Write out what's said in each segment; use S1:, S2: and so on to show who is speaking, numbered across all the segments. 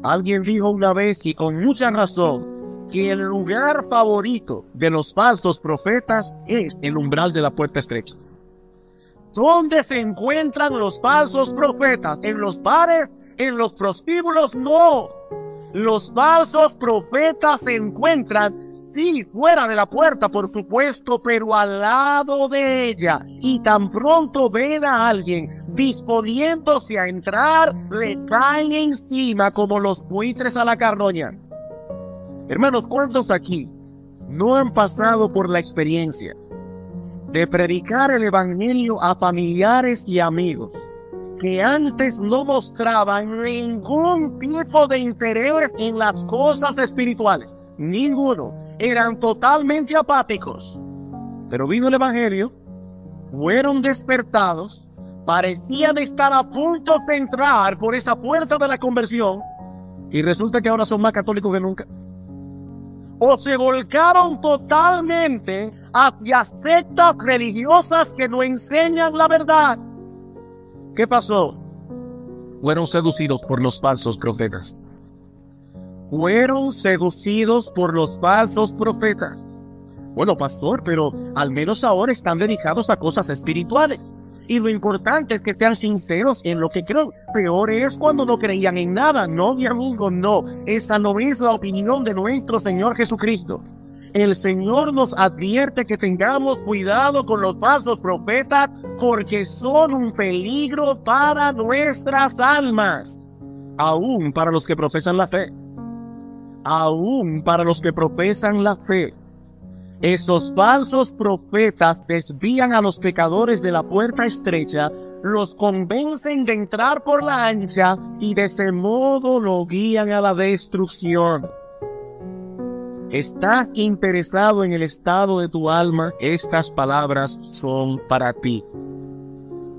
S1: Alguien dijo una vez, y con mucha razón, que el lugar favorito de los falsos profetas es el umbral de la puerta estrecha. ¿Dónde se encuentran los falsos profetas? ¿En los bares? ¿En los prostíbulos? No. Los falsos profetas se encuentran, sí, fuera de la puerta, por supuesto, pero al lado de ella. Y tan pronto ven a alguien disponiéndose a entrar, le caen encima como los buitres a la carroña. Hermanos, ¿cuántos aquí no han pasado por la experiencia de predicar el evangelio a familiares y amigos que antes no mostraban ningún tipo de interés en las cosas espirituales? Ninguno. Eran totalmente apáticos. Pero vino el evangelio, fueron despertados, parecían estar a punto de entrar por esa puerta de la conversión, y resulta que ahora son más católicos que nunca. O se volcaron totalmente hacia sectas religiosas que no enseñan la verdad. ¿Qué pasó? Fueron seducidos por los falsos profetas. Fueron seducidos por los falsos profetas. Bueno, pastor, pero al menos ahora están dedicados a cosas espirituales. Y lo importante es que sean sinceros en lo que creen. Peor es cuando no creían en nada. No, mi amigo, no. Esa no es la opinión de nuestro Señor Jesucristo. El Señor nos advierte que tengamos cuidado con los falsos profetas porque son un peligro para nuestras almas. Aún para los que profesan la fe. Aún para los que profesan la fe. Esos falsos profetas desvían a los pecadores de la puerta estrecha, los convencen de entrar por la ancha y de ese modo lo guían a la destrucción. ¿Estás interesado en el estado de tu alma? Estas palabras son para ti.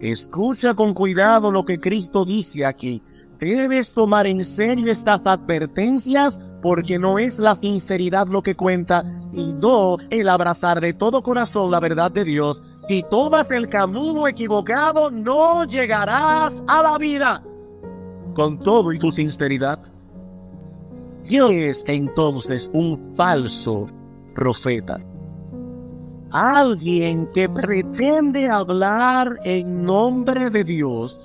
S1: Escucha con cuidado lo que Cristo dice aquí. Debes tomar en serio estas advertencias porque no es la sinceridad lo que cuenta, sino el abrazar de todo corazón la verdad de Dios. Si tomas el camino equivocado, no llegarás a la vida. Con todo y tu sinceridad. ¿Qué es entonces un falso profeta? Alguien que pretende hablar en nombre de Dios,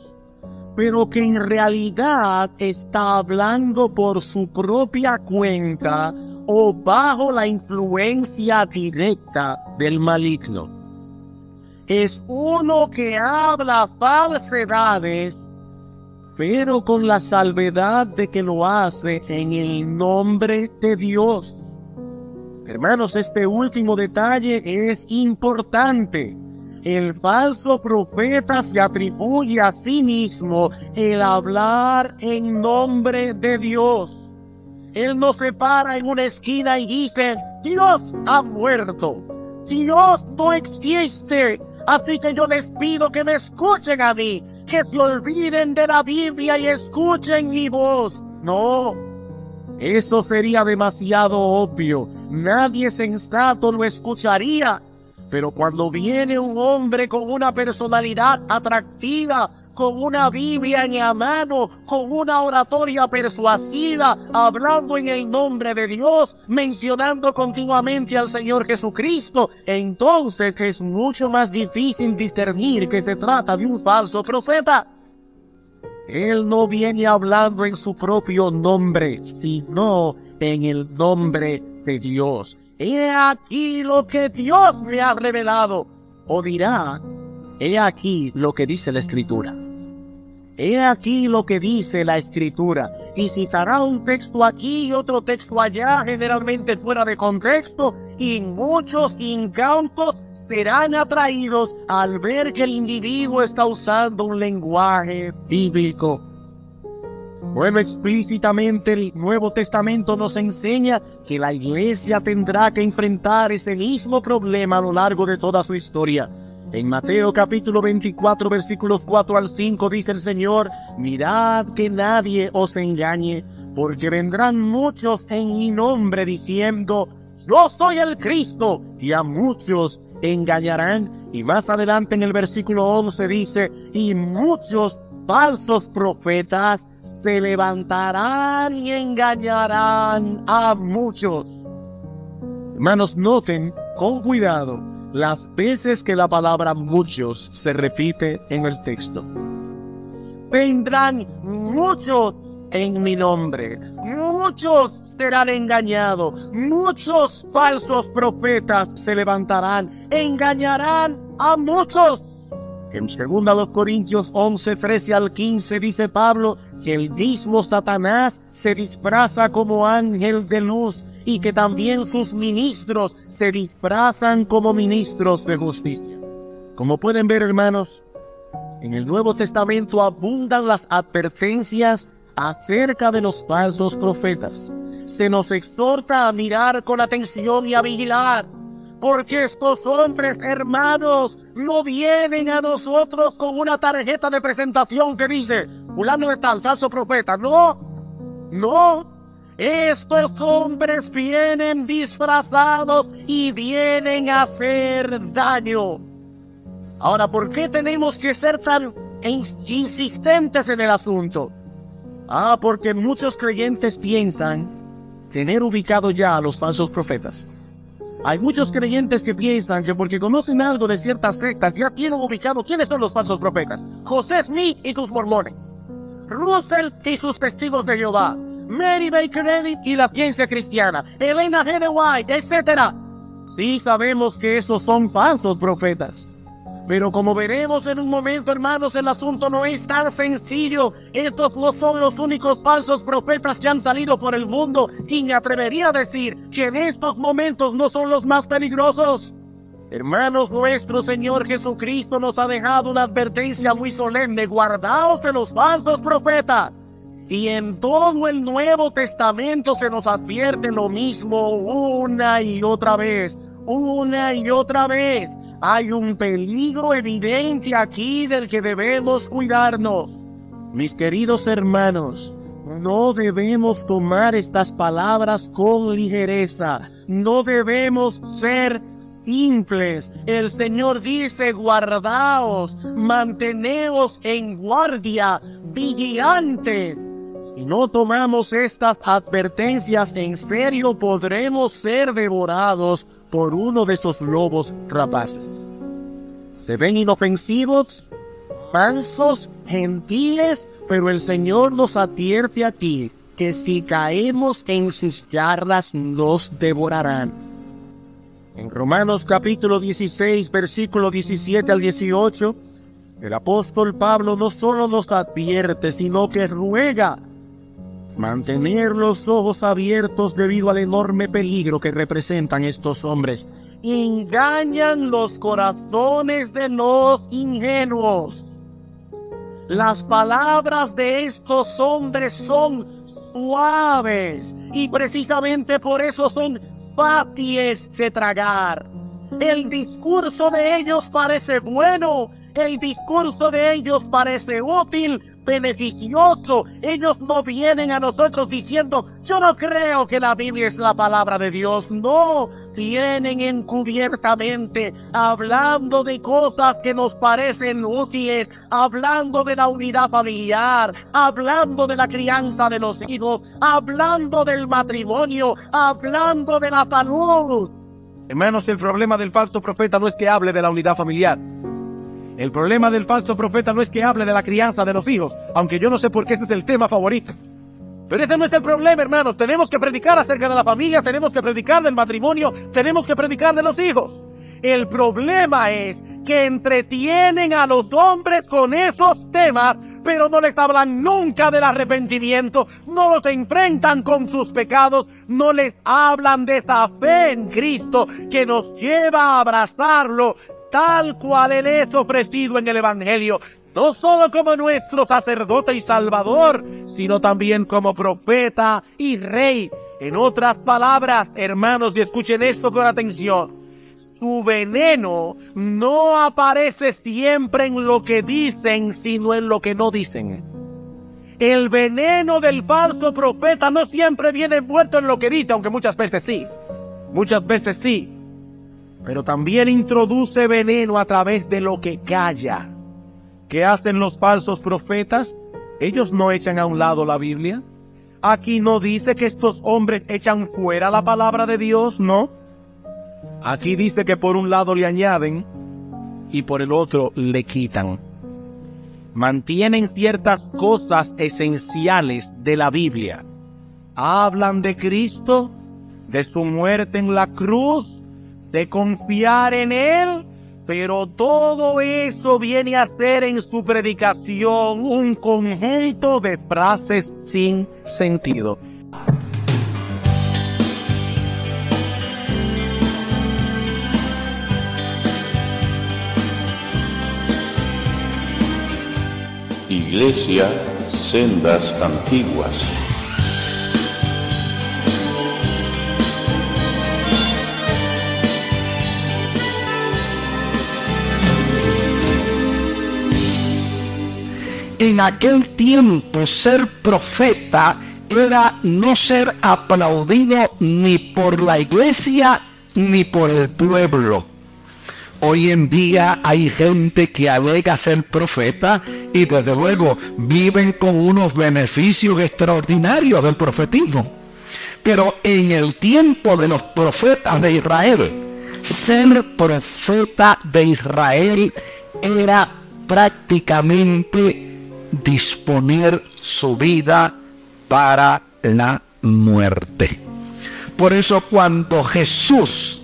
S1: pero que en realidad está hablando por su propia cuenta o bajo la influencia directa del maligno. Es uno que habla falsedades, pero con la salvedad de que lo hace en el nombre de Dios. Hermanos, este último detalle es importante. El falso profeta se atribuye a sí mismo el hablar en nombre de Dios. Él no se para en una esquina y dice, Dios ha muerto, Dios no existe, así que yo les pido que me escuchen a mí, que se olviden de la Biblia y escuchen mi voz. No, eso sería demasiado obvio, nadie sensato lo escucharía. Pero cuando viene un hombre con una personalidad atractiva, con una Biblia en la mano, con una oratoria persuasiva, hablando en el nombre de Dios, mencionando continuamente al Señor Jesucristo, entonces es mucho más difícil discernir que se trata de un falso profeta. Él no viene hablando en su propio nombre, sino en el nombre de Dios. He aquí lo que Dios me ha revelado. O dirá, he aquí lo que dice la Escritura. He aquí lo que dice la Escritura. Y citará un texto aquí y otro texto allá, generalmente fuera de contexto, y muchos incautos serán atraídos al ver que el individuo está usando un lenguaje bíblico. Bueno, explícitamente el Nuevo Testamento nos enseña que la iglesia tendrá que enfrentar ese mismo problema a lo largo de toda su historia. En Mateo capítulo 24, versículos 4 al 5 dice el Señor, mirad que nadie os engañe, porque vendrán muchos en mi nombre diciendo, yo soy el Cristo, y a muchos engañarán. Y más adelante en el versículo 11 dice, y muchos falsos profetas se levantarán y engañarán a muchos. Hermanos, noten con cuidado las veces que la palabra muchos se repite en el texto. Vendrán muchos en mi nombre, muchos serán engañados, muchos falsos profetas se levantarán, engañarán a muchos. En 2 Corintios 11, 13 al 15 dice Pablo que el mismo Satanás se disfraza como ángel de luz y que también sus ministros se disfrazan como ministros de justicia. Como pueden ver, hermanos, en el Nuevo Testamento abundan las advertencias acerca de los falsos profetas. Se nos exhorta a mirar con atención y a vigilar, porque estos hombres, hermanos, no vienen a nosotros con una tarjeta de presentación que dice, fulano de tal, falso profeta. No. Estos hombres vienen disfrazados y vienen a hacer daño. Ahora, ¿por qué tenemos que ser tan insistentes en el asunto? Porque muchos creyentes piensan tener ubicado ya a los falsos profetas. Hay muchos creyentes que piensan que porque conocen algo de ciertas sectas ya tienen ubicado quiénes son los falsos profetas. José Smith y sus mormones, Russell y sus testigos de Jehová, Mary Baker Eddy y la ciencia cristiana, Elena G. White, etc. Sí sabemos que esos son falsos profetas. Pero como veremos en un momento, hermanos, el asunto no es tan sencillo. Estos no son los únicos falsos profetas que han salido por el mundo. Y me atrevería a decir que en estos momentos no son los más peligrosos. Hermanos, nuestro Señor Jesucristo nos ha dejado una advertencia muy solemne. Guardaos de los falsos profetas. Y en todo el Nuevo Testamento se nos advierte lo mismo una y otra vez. Una y otra vez. Hay un peligro evidente aquí del que debemos cuidarnos. Mis queridos hermanos, no debemos tomar estas palabras con ligereza. No debemos ser simples. El Señor dice, guardaos, manteneos en guardia, vigilantes. Si no tomamos estas advertencias en serio, podremos ser devorados por uno de esos lobos rapaces. Se ven inofensivos, mansos, gentiles, pero el Señor nos advierte aquí que si caemos en sus garras nos devorarán. En Romanos capítulo 16, versículo 17 al 18, el apóstol Pablo no solo nos advierte, sino que ruega mantener los ojos abiertos debido al enorme peligro que representan estos hombres. Engañan los corazones de los ingenuos. Las palabras de estos hombres son suaves y precisamente por eso son fáciles de tragar. El discurso de ellos parece bueno, el discurso de ellos parece útil, beneficioso. Ellos no vienen a nosotros diciendo, yo no creo que la Biblia es la palabra de Dios. No, vienen encubiertamente, hablando de cosas que nos parecen útiles, hablando de la unidad familiar, hablando de la crianza de los hijos, hablando del matrimonio, hablando de la salud. Hermanos, el problema del falso profeta no es que hable de la unidad familiar. El problema del falso profeta no es que hable de la crianza de los hijos, aunque yo no sé por qué este es el tema favorito. Pero ese no es el problema, hermanos. Tenemos que predicar acerca de la familia, tenemos que predicar del matrimonio, tenemos que predicar de los hijos. El problema es que entretienen a los hombres con esos temas, pero no les hablan nunca del arrepentimiento, no los enfrentan con sus pecados, no les hablan de esa fe en Cristo que nos lleva a abrazarlo tal cual Él es ofrecido en el Evangelio, no solo como nuestro sacerdote y salvador, sino también como profeta y rey. En otras palabras, hermanos, y escuchen esto con atención, su veneno no aparece siempre en lo que dicen, sino en lo que no dicen. El veneno del falso profeta no siempre viene envuelto en lo que dice, aunque muchas veces sí. Muchas veces sí. Pero también introduce veneno a través de lo que calla. ¿Qué hacen los falsos profetas? Ellos no echan a un lado la Biblia. Aquí no dice que estos hombres echan fuera la palabra de Dios, no. Aquí dice que por un lado le añaden y por el otro le quitan. Mantienen ciertas cosas esenciales de la Biblia. Hablan de Cristo, de su muerte en la cruz, de confiar en Él, pero todo eso viene a ser en su predicación un conjunto de frases sin sentido.
S2: Iglesia Sendas Antiguas.
S3: En aquel tiempo ser profeta era no ser aplaudido ni por la iglesia ni por el pueblo. Hoy en día hay gente que alega ser profeta y desde luego viven con unos beneficios extraordinarios del profetismo. Pero en el tiempo de los profetas de Israel, ser profeta de Israel era prácticamente disponer su vida para la muerte. Por eso cuando Jesús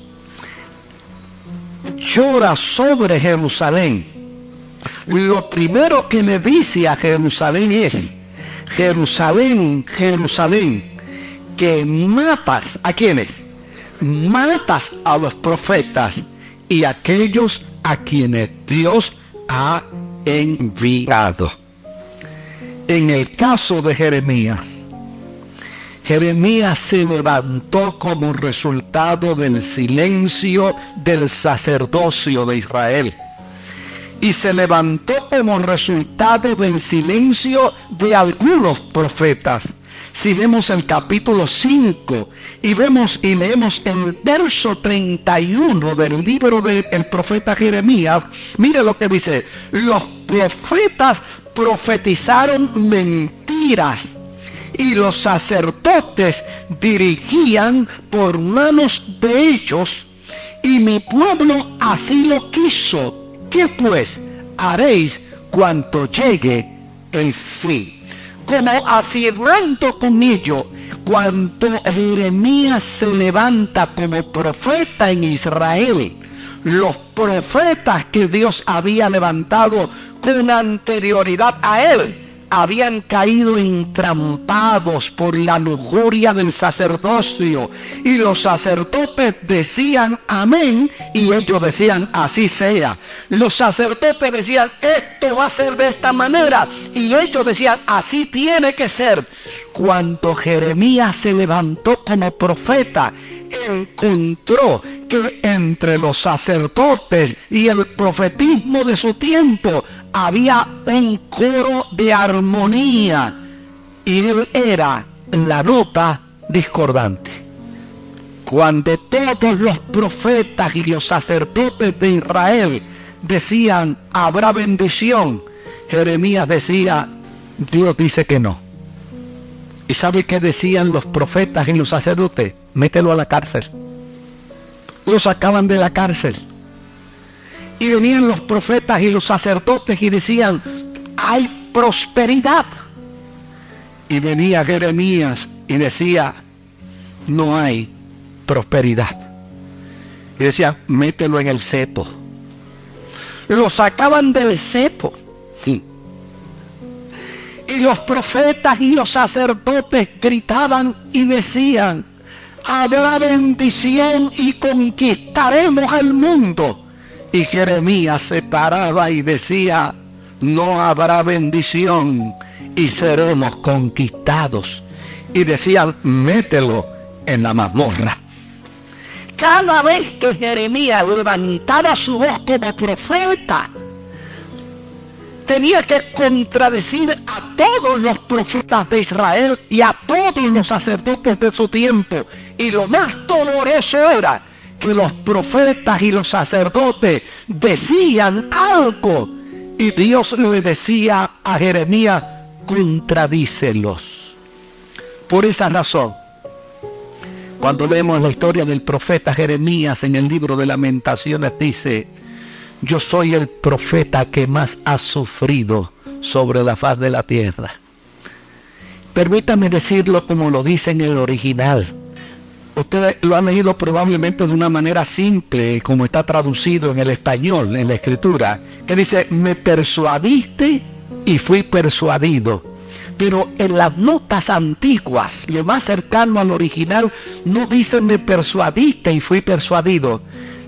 S3: llora sobre Jerusalén, lo primero que le dice a Jerusalén es: Jerusalén, Jerusalén, que matas ¿a quiénes? Matas a los profetas y a aquellos a quienes Dios ha enviado. En el caso de Jeremías, Jeremías se levantó como resultado del silencio del sacerdocio de Israel. Y se levantó como resultado del silencio de algunos profetas. Si vemos el capítulo 5 y leemos el verso 31 del libro del profeta Jeremías, mire lo que dice: los profetas profetizaron mentiras y los sacerdotes dirigían por manos de ellos, y mi pueblo así lo quiso. ¿Qué pues haréis cuando llegue el fin? Como afirmando con ello, cuando Jeremías se levanta como profeta en Israel, los profetas que Dios había levantado con anterioridad a él habían caído entrampados por la lujuria del sacerdocio, y los sacerdotes decían amén y ellos decían así sea. Los sacerdotes decían esto va a ser de esta manera y ellos decían así tiene que ser. Cuando Jeremías se levantó como profeta, encontró que entre los sacerdotes y el profetismo de su tiempo había un coro de armonía y él era la nota discordante. Cuando todos los profetas y los sacerdotes de Israel decían habrá bendición, Jeremías decía Dios dice que no. ¿Y sabe qué decían los profetas y los sacerdotes? Mételo a la cárcel. Lo sacaban de la cárcel. Y venían los profetas y los sacerdotes y decían hay prosperidad. Y venía Jeremías y decía no hay prosperidad. Y decían mételo en el cepo. Lo sacaban del cepo. Y los profetas y los sacerdotes gritaban y decían habrá bendición y conquistaremos el mundo. Y Jeremías se paraba y decía no habrá bendición y seremos conquistados. Y decían mételo en la mazmorra. Cada vez que Jeremías levantaba su voz como profeta, tenía que contradecir a todos los profetas de Israel y a todos los sacerdotes de su tiempo. Y lo más doloroso era que los profetas y los sacerdotes decían algo y Dios le decía a Jeremías contradícelos. Por esa razón, cuando leemos la historia del profeta Jeremías en el libro de Lamentaciones, dice: yo soy el profeta que más ha sufrido sobre la faz de la tierra. Permítame decirlo como lo dice en el original. Ustedes lo han leído probablemente de una manera simple, como está traducido en el español, en la escritura, que dice: me persuadiste y fui persuadido. Pero en las notas antiguas, lo más cercano al original, no dice me persuadiste y fui persuadido.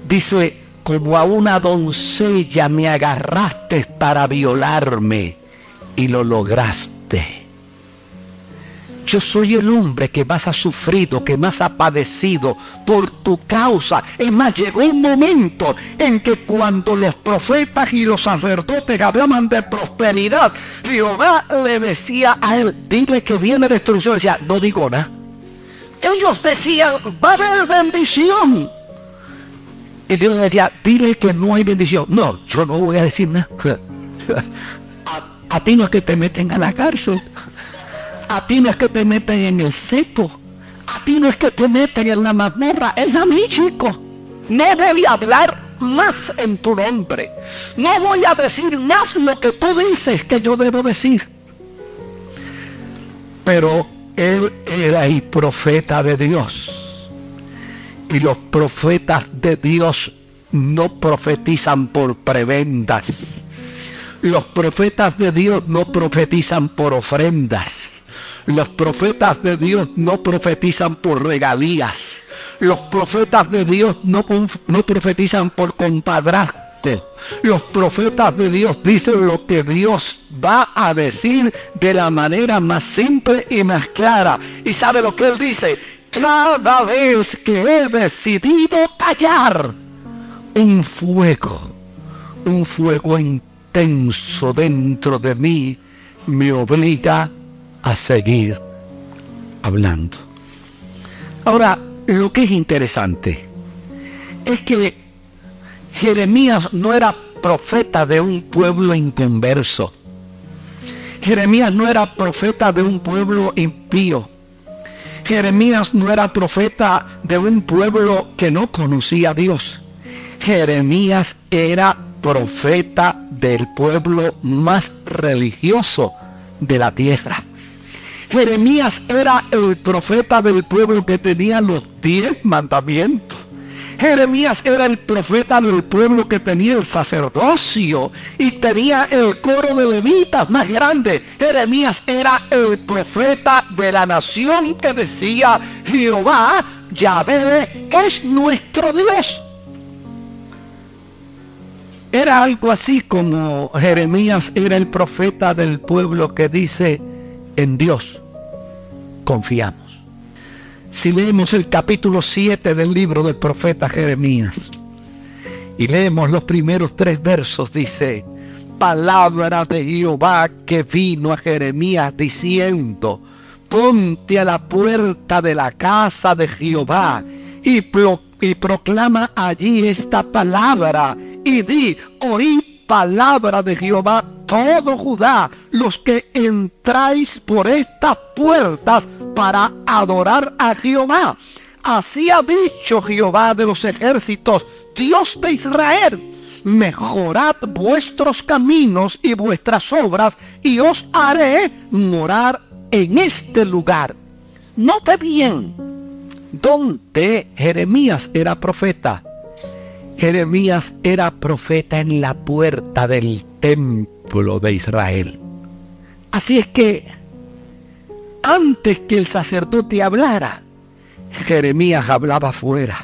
S3: Dice: como a una doncella me agarraste para violarme y lo lograste. Yo soy el hombre que más ha sufrido, que más ha padecido por tu causa. Es más, llegó un momento en que cuando los profetas y los sacerdotes hablaban de prosperidad, Jehová le decía a él: dile que viene destrucción. Decía: no digo nada. Ellos decían: va a haber bendición. Y Dios le decía: dile que no hay bendición. No, yo no voy a decir nada. A ti no es que te meten a la cárcel. A ti no es que te meten en el cepo. A ti no es que te meten en la mazmorra. Es a mí, chico. No voy a hablar más en tu nombre. No voy a decir más lo que tú dices que yo debo decir. Pero él era el profeta de Dios. Y los profetas de Dios no profetizan por prebendas. Los profetas de Dios no profetizan por ofrendas. Los profetas de Dios no profetizan por regalías. Los profetas de Dios no profetizan por compadraste. Los profetas de Dios dicen lo que Dios va a decir de la manera más simple y más clara. ¿Y sabe lo que él dice? Cada vez que he decidido callar, un fuego intenso dentro de mí me obliga a seguir hablando. Ahora, lo que es interesante es que Jeremías no era profeta de un pueblo inconverso. Jeremías no era profeta de un pueblo impío. Jeremías no era profeta de un pueblo que no conocía a Dios. Jeremías era profeta del pueblo más religioso de la tierra. Jeremías era el profeta del pueblo que tenía los 10 mandamientos. Jeremías era el profeta del pueblo que tenía el sacerdocio y tenía el coro de levitas más grande. Jeremías era el profeta de la nación que decía: Jehová, Yahvé, es nuestro Dios. Era algo así como Jeremías era el profeta del pueblo que dice: en Dios confiamos. Si leemos el capítulo 7 del libro del profeta Jeremías y leemos los primeros 3 versos, dice: palabra de Jehová que vino a Jeremías diciendo: ponte a la puerta de la casa de Jehová y proclama allí esta palabra y di: oíd palabra de Jehová todo Judá, los que entráis por estas puertas para adorar a Jehová. Así ha dicho Jehová de los ejércitos, Dios de Israel: mejorad vuestros caminos y vuestras obras, y os haré morar en este lugar. Note bien dónde Jeremías era profeta. Jeremías era profeta en la puerta del templo de Israel. Así es que antes que el sacerdote hablara, Jeremías hablaba afuera.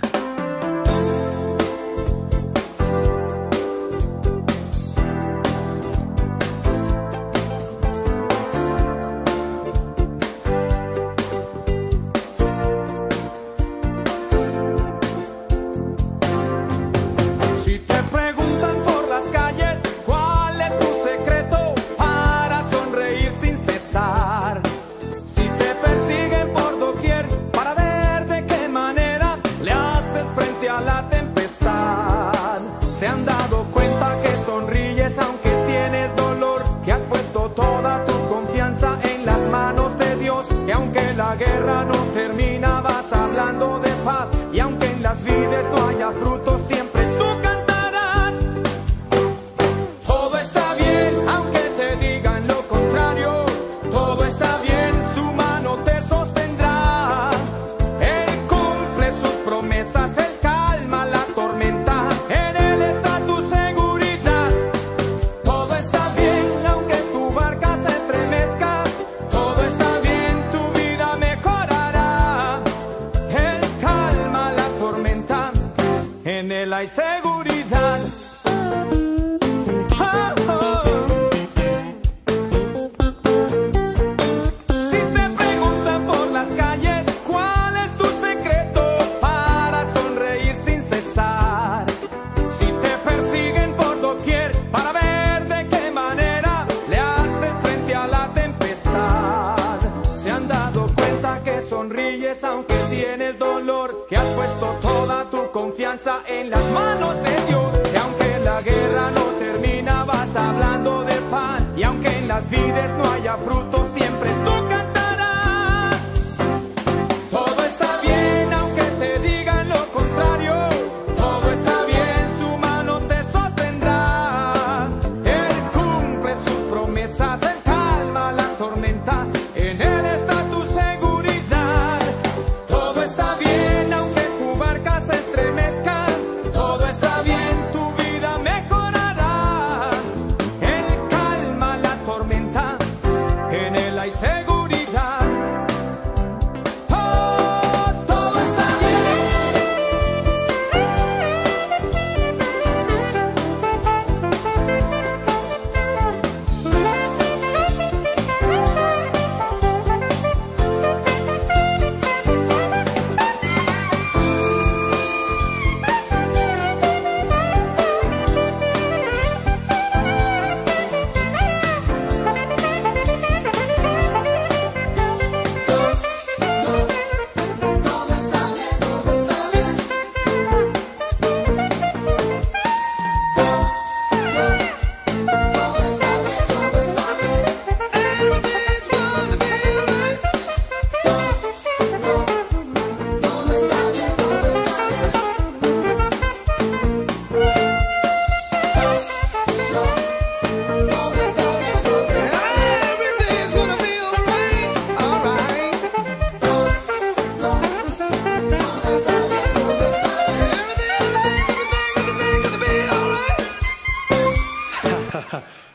S4: Si te persiguen por doquier para ver de qué manera le has hablando de paz. Y aunque en las vides no haya frutos, siempre tú cantarás. Todo está bien, aunque te digan lo contrario. Todo está bien, su mano te sostendrá. Él cumple sus promesas, Él calma la tormenta. En Él está tu seguridad. Todo está bien, aunque tu barca se estremezca. Todo está bien, tu vida mejorará. Él calma la tormenta. En Él hay seguridad. Si te preguntan por las calles, ¿cuál es tu secreto para sonreír sin cesar? Si te persiguen por doquier para ver de qué manera le haces frente a la tempestad. ¿Se han dado cuenta que sonríes aunque tienes dolor? Que has puesto toda tu confianza en las manos de Dios. Que aunque la guerra no termina, vas hablando de paz. Y aunque en las vides no haya frutos, siempre tú cantarás. Todo está bien, aunque te digan lo contrario. Todo está bien, su mano te sostendrá. Él cumple sus promesas, Él calma la tormenta. En Él está tu seguridad. Todo está bien, aunque tu barca se estremezca. Todo está bien, tu vida mejorará. Él calma la tormenta. En Él hay seguridad. Oh, todo está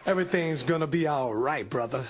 S5: Everything's gonna be all right, brother.